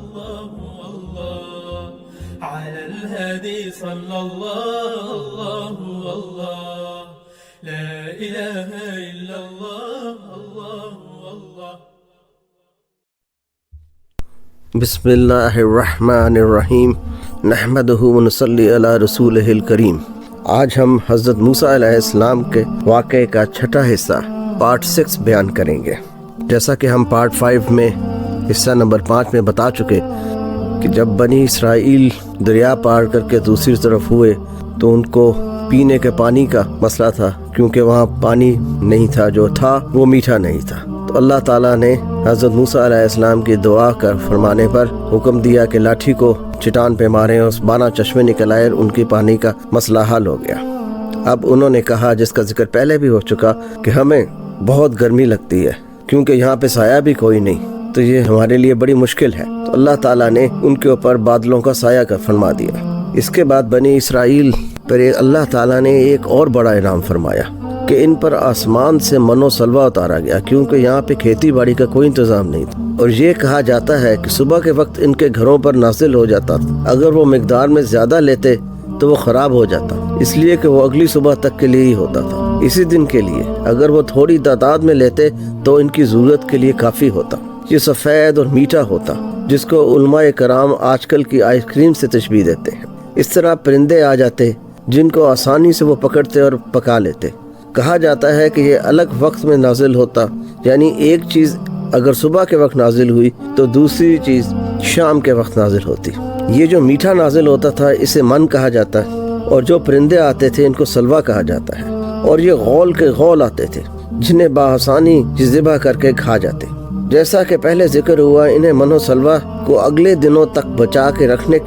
الله الله على الهادي صلى الله الله لا إله إلا الله الله الله. بسم اللہ الرحمن الرحیم نحمدہ ونصلی علی رسولہ الکریم. آج ہم حضرت موسیٰ علیہ السلام کے واقعے کا چھٹا حصہ پارٹ 6 بیان کریں گے. جیسا کہ ہم پارٹ 5 میں حصہ نمبر 5 میں بتا چکے کہ جب بنی اسرائیل دریا پار کر کے دوسری طرف ہوئے تو ان کو پینے کے پانی کا مسئلہ تھا، کیونکہ وہاں پانی نہیں تھا، جو تھا وہ میٹھا نہیں تھا. تو اللہ تعالیٰ نے حضرت موسیٰ علیہ السلام کی دعا کر فرمانے پر حکم دیا کہ لاٹھی کو چٹان پہ ماریں، اس 12 چشمے نکل آئے، ان کی پانی کا مسئلہ حل ہو گیا. اب انہوں نے کہا، جس کا ذکر پہلے بھی ہو چکا، کہ ہمیں بہت گرمی لگتی ہے کیونکہ یہاں پہ سایہ بھی کوئی نہیں، تو یہ ہمارے لیے بڑی مشکل ہے. تو اللہ تعالیٰ نے ان کے اوپر بادلوں کا سایہ کا فرما دیا. اس کے بعد بنی اسرائیل پر اللہ تعالیٰ نے ایک اور بڑا انعام فرمایا کہ ان پر آسمان سے من و سلوہ اتارا گیا، کیونکہ یہاں پہ کھیتی باڑی کا کوئی انتظام نہیں تھا. اور یہ کہا جاتا ہے کہ صبح کے وقت ان کے گھروں پر نازل ہو جاتا تھا. اگر وہ مقدار میں زیادہ لیتے تو وہ خراب ہو جاتا، اس لیے کہ وہ اگلی صبح تک کے لیے ہی ہوتا تھا، اسی دن کے لیے. اگر وہ تھوڑی تعداد میں لیتے تو ان کی ضرورت کے لیے کافی ہوتا. یہ سفید اور میٹھا ہوتا، جس کو علماء کرام آج کل کی آئس کریم سے تشبیہ دیتے ہیں. اس طرح پرندے آ جاتے جن کو آسانی سے وہ پکڑتے اور پکا لیتے. کہا جاتا ہے کہ یہ الگ وقت میں نازل ہوتا، یعنی ایک چیز اگر صبح کے وقت نازل ہوئی تو دوسری چیز شام کے وقت نازل ہوتی. یہ جو میٹھا نازل ہوتا تھا اسے من کہا جاتا ہے، اور جو پرندے آتے تھے ان کو سلوہ کہا جاتا ہے. اور یہ غول کے غول آتے تھے جنہیں بآسانی ذبح کر کے کھا جاتے. جیسا کہ پہلے ذکر ہوا، انہیں من و سلوہ کو اگلے دنوں تک بچا کے رکھنے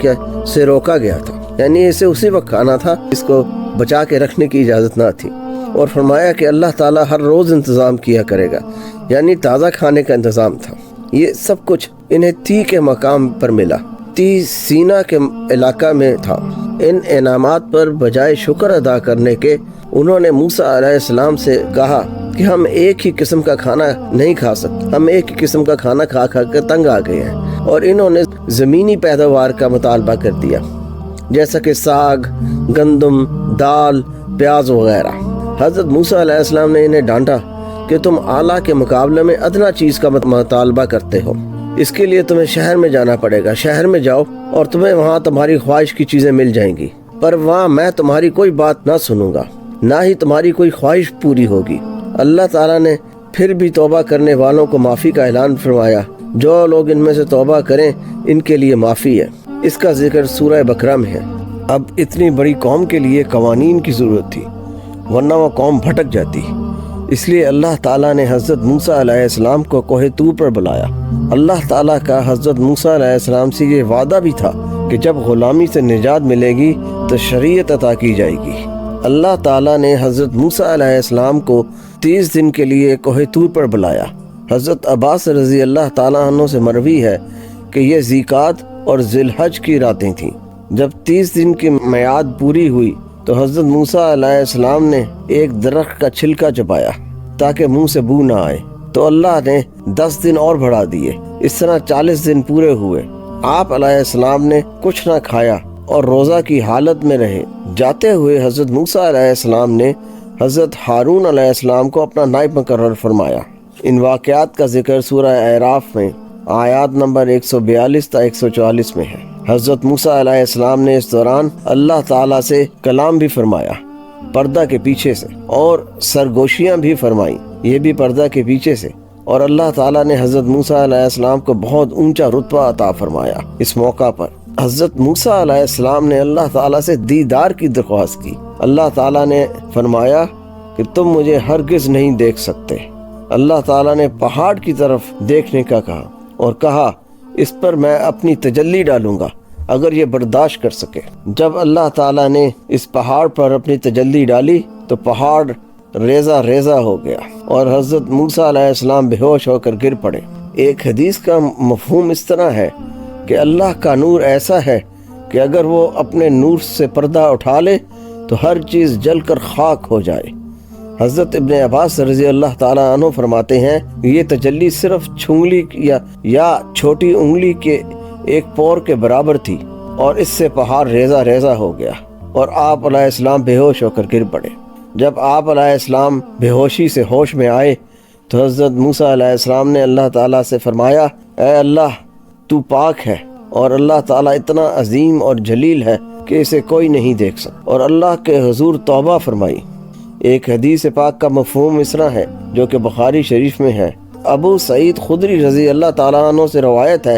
سے روکا گیا تھا، یعنی اسے اسی وقت کھانا تھا، اس کو بچا کے رکھنے کی اجازت نہ تھی. اور فرمایا کہ اللہ تعالیٰ ہر روز انتظام کیا کرے گا، یعنی تازہ کھانے کا انتظام تھا. یہ سب کچھ انہیں تی کے مقام پر ملا، تی سینا کے علاقہ میں تھا. ان انعامات پر بجائے شکر ادا کرنے کے انہوں نے موسیٰ علیہ السلام سے کہا کہ ہم ایک ہی قسم کا کھانا نہیں کھا سکتے، ہم ایک ہی قسم کا کھانا کھا کھا کے تنگ آ گئے ہیں. اور انہوں نے زمینی پیداوار کا مطالبہ کر دیا، جیسا کہ ساگ، گندم، دال، پیاز وغیرہ. حضرت موسیٰ علیہ السلام نے انہیں ڈانٹا کہ تم اعلیٰ کے مقابلے میں ادنا چیز کا مطالبہ کرتے ہو، اس کے لیے تمہیں شہر میں جانا پڑے گا. شہر میں جاؤ اور تمہیں وہاں تمہاری خواہش کی چیزیں مل جائیں گی، پر وہاں میں تمہاری کوئی بات نہ سنوں گا، نہ ہی تمہاری کوئی خواہش پوری ہوگی. اللہ تعالیٰ نے پھر بھی توبہ کرنے والوں کو معافی کا اعلان فرمایا. جو لوگ ان میں سے توبہ کریں ان کے لیے معافی ہے. اس کا ذکر سورہ بقرہ میں ہے. اب اتنی بڑی قوم کے لیے قوانین کی ضرورت تھی، ورنہ وہ قوم بھٹک جاتی. اس لیے اللہ تعالیٰ نے حضرت موسیٰ علیہ السلام کو کوہ طور پر بلایا. اللہ تعالیٰ کا حضرت موسیٰ علیہ السلام سے یہ وعدہ بھی تھا کہ جب غلامی سے نجات ملے گی تو شریعت عطا کی جائے گی. اللہ تعالیٰ نے حضرت موسیٰ علیہ السلام کو 30 دن کے لیے کوہ طور پر بلایا. حضرت عباس رضی اللہ تعالیٰ عنہ سے مروی ہے کہ یہ ذیقعد اور ذی الحج کی راتیں تھیں. جب 30 دن کی میعاد پوری ہوئی تو حضرت موسیٰ علیہ السلام نے ایک درخت کا چھلکا چبایا تاکہ منہ سے بو نہ آئے، تو اللہ نے 10 دن اور بڑھا دیے. اس طرح 40 دن پورے ہوئے. آپ علیہ السلام نے کچھ نہ کھایا اور روزہ کی حالت میں رہے. جاتے ہوئے حضرت موسیٰ علیہ السلام نے حضرت ہارون علیہ السلام کو اپنا نائب مقرر فرمایا. ان واقعات کا ذکر سورہ اعراف میں آیات نمبر 142 تا 144 میں ہے. حضرت موسیٰ علیہ السلام نے اس دوران اللہ تعالیٰ سے کلام بھی فرمایا پردہ کے پیچھے سے، اور سرگوشیاں بھی فرمائیں، یہ بھی پردہ کے پیچھے سے. اور اللہ تعالیٰ نے حضرت موسیٰ علیہ السلام کو بہت اونچا رتبہ عطا فرمایا. اس موقع پر حضرت موسیٰ علیہ السلام نے اللہ تعالیٰ سے دیدار کی درخواست کی. اللہ تعالیٰ نے فرمایا کہ تم مجھے ہرگز نہیں دیکھ سکتے. اللہ تعالیٰ نے پہاڑ کی طرف دیکھنے کا کہا اور کہا اس پر میں اپنی تجلی ڈالوں گا اگر یہ برداشت کر سکے. جب اللہ تعالیٰ نے اس پہاڑ پر اپنی تجلی ڈالی تو پہاڑ ریزہ ریزہ ہو گیا اور حضرت موسیٰ علیہ السلام بے ہوش ہو کر گر پڑے. ایک حدیث کا مفہوم اس طرح ہے کہ اللہ کا نور ایسا ہے کہ اگر وہ اپنے نور سے پردہ اٹھا لے تو ہر چیز جل کر خاک ہو جائے. حضرت ابن عباس رضی اللہ تعالیٰ عنہ فرماتے ہیں یہ تجلی صرف چھنگلی یا چھوٹی انگلی کے ایک پور کے برابر تھی اور اس سے پہاڑ ریزہ ریزہ ہو گیا اور آپ علیہ السلام بے ہوش ہو کر گر پڑے۔ جب آپ علیہ السلام بے ہوشی سے ہوش میں آئے تو حضرت موسیٰ علیہ السلام نے اللہ تعالیٰ سے فرمایا، اے اللہ تو پاک ہے اور اللہ تعالیٰ اتنا عظیم اور جلیل ہے کہ اسے کوئی نہیں دیکھ سکتا، اور اللہ کے حضور توبہ فرمائی۔ ایک حدیث پاک کا مفہوم اس طرح ہے جو کہ بخاری شریف میں ہے۔ ابو سعید خدری رضی اللہ تعالیٰ عنہ سے روایت ہے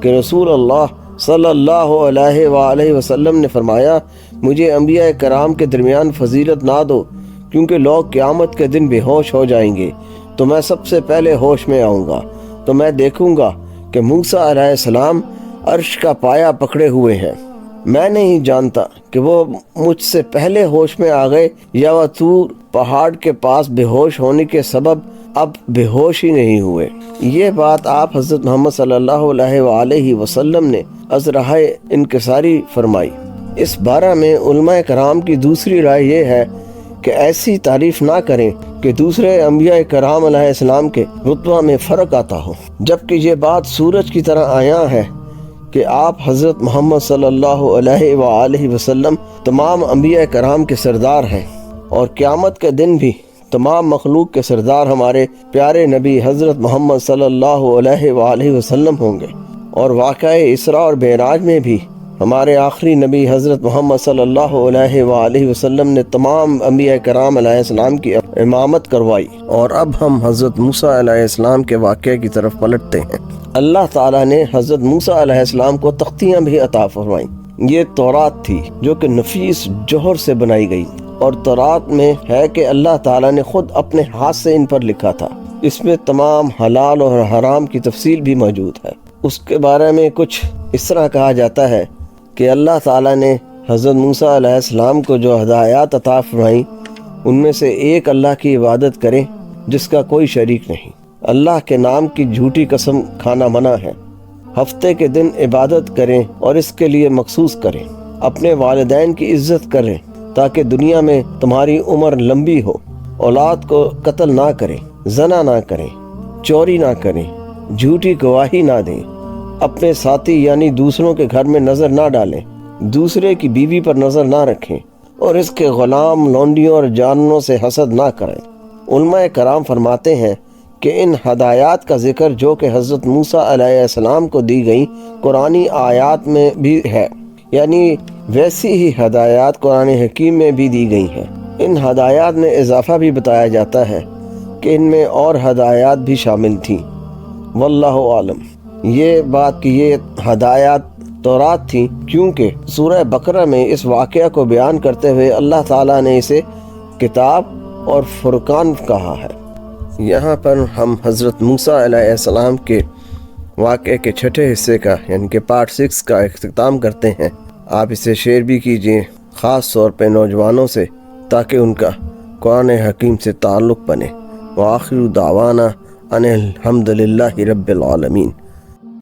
کہ رسول اللہ صلی اللہ علیہ وآلہ وسلم نے فرمایا، مجھے انبیاء کرام کے درمیان فضیلت نہ دو، کیونکہ لوگ قیامت کے دن بے ہوش ہو جائیں گے تو میں سب سے پہلے ہوش میں آؤں گا، تو میں دیکھوں گا کہ موسیٰ علیہ السلام عرش کا پایا پکڑے ہوئے ہیں۔ میں نہیں جانتا کہ وہ مجھ سے پہلے ہوش میں آ گئے یا وہ طور پہاڑ کے پاس بے ہوش ہونے کے سبب اب بے ہوش ہی نہیں ہوئے۔ یہ بات آپ حضرت محمد صلی اللہ علیہ وآلہ وسلم نے ازرہ انکساری فرمائی۔ اس بارے میں علماء کرام کی دوسری رائے یہ ہے کہ ایسی تعریف نہ کریں کہ دوسرے انبیاء کرام علیہ السلام کے رتبہ میں فرق آتا ہو، جبکہ یہ بات سورج کی طرح عیاں ہے کہ آپ حضرت محمد صلی اللہ علیہ وآلہ وسلم تمام انبیاء کرام کے سردار ہیں، اور قیامت کے دن بھی تمام مخلوق کے سردار ہمارے پیارے نبی حضرت محمد صلی اللہ علیہ وآلہ وسلم ہوں گے۔ اور واقعہ اسراء اور معراج میں بھی ہمارے آخری نبی حضرت محمد صلی اللہ علیہ وآلہ وسلم نے تمام انبیاء کرام علیہ السلام کی امامت کروائی۔ اور اب ہم حضرت موسیٰ علیہ السلام کے واقعے کی طرف پلٹتے ہیں۔ اللہ تعالیٰ نے حضرت موسیٰ علیہ السلام کو تختیاں بھی عطا فرمائیں۔ یہ تورات تھی جو کہ نفیس جوہر سے بنائی گئی، اور تورات میں ہے کہ اللہ تعالیٰ نے خود اپنے ہاتھ سے ان پر لکھا تھا۔ اس میں تمام حلال اور حرام کی تفصیل بھی موجود ہے۔ اس کے بارے میں کچھ اس طرح کہا جاتا ہے کہ اللہ تعالیٰ نے حضرت موسیٰ علیہ السلام کو جو ہدایات عطا فرمائیں ان میں سے ایک اللہ کی عبادت کریں جس کا کوئی شریک نہیں، اللہ کے نام کی جھوٹی قسم کھانا منع ہے، ہفتے کے دن عبادت کریں اور اس کے لیے مخصوص کریں، اپنے والدین کی عزت کریں تاکہ دنیا میں تمہاری عمر لمبی ہو، اولاد کو قتل نہ کریں، زنا نہ کریں، چوری نہ کریں، جھوٹی گواہی نہ دیں، اپنے ساتھی یعنی دوسروں کے گھر میں نظر نہ ڈالیں، دوسرے کی بیوی پر نظر نہ رکھیں، اور اس کے غلام، لونڈیوں اور جانوروں سے حسد نہ کریں۔ علماء کرام فرماتے ہیں کہ ان ہدایات کا ذکر جو کہ حضرت موسیٰ علیہ السلام کو دی گئیں قرآنی آیات میں بھی ہے، یعنی ویسی ہی ہدایات قرآن حکیم میں بھی دی گئی ہیں۔ ان ہدایات میں اضافہ بھی بتایا جاتا ہے کہ ان میں اور ہدایات بھی شامل تھیں۔ واللہ عالم۔ یہ بات کہ یہ ہدایات تورات تھیں کیونکہ سورہ بقرہ میں اس واقعہ کو بیان کرتے ہوئے اللہ تعالیٰ نے اسے کتاب اور فرقان کہا ہے۔ یہاں پر ہم حضرت موسیٰ علیہ السلام کے واقعے کے چھٹے حصے کا یعنی کہ پارٹ 6 کا اختتام کرتے ہیں۔ آپ اسے شیئر بھی کیجئے خاص طور پہ نوجوانوں سے تاکہ ان کا قرآن حکیم سے تعلق بنے۔ وآخر دعوانا ان الحمد للہ رب العالمین۔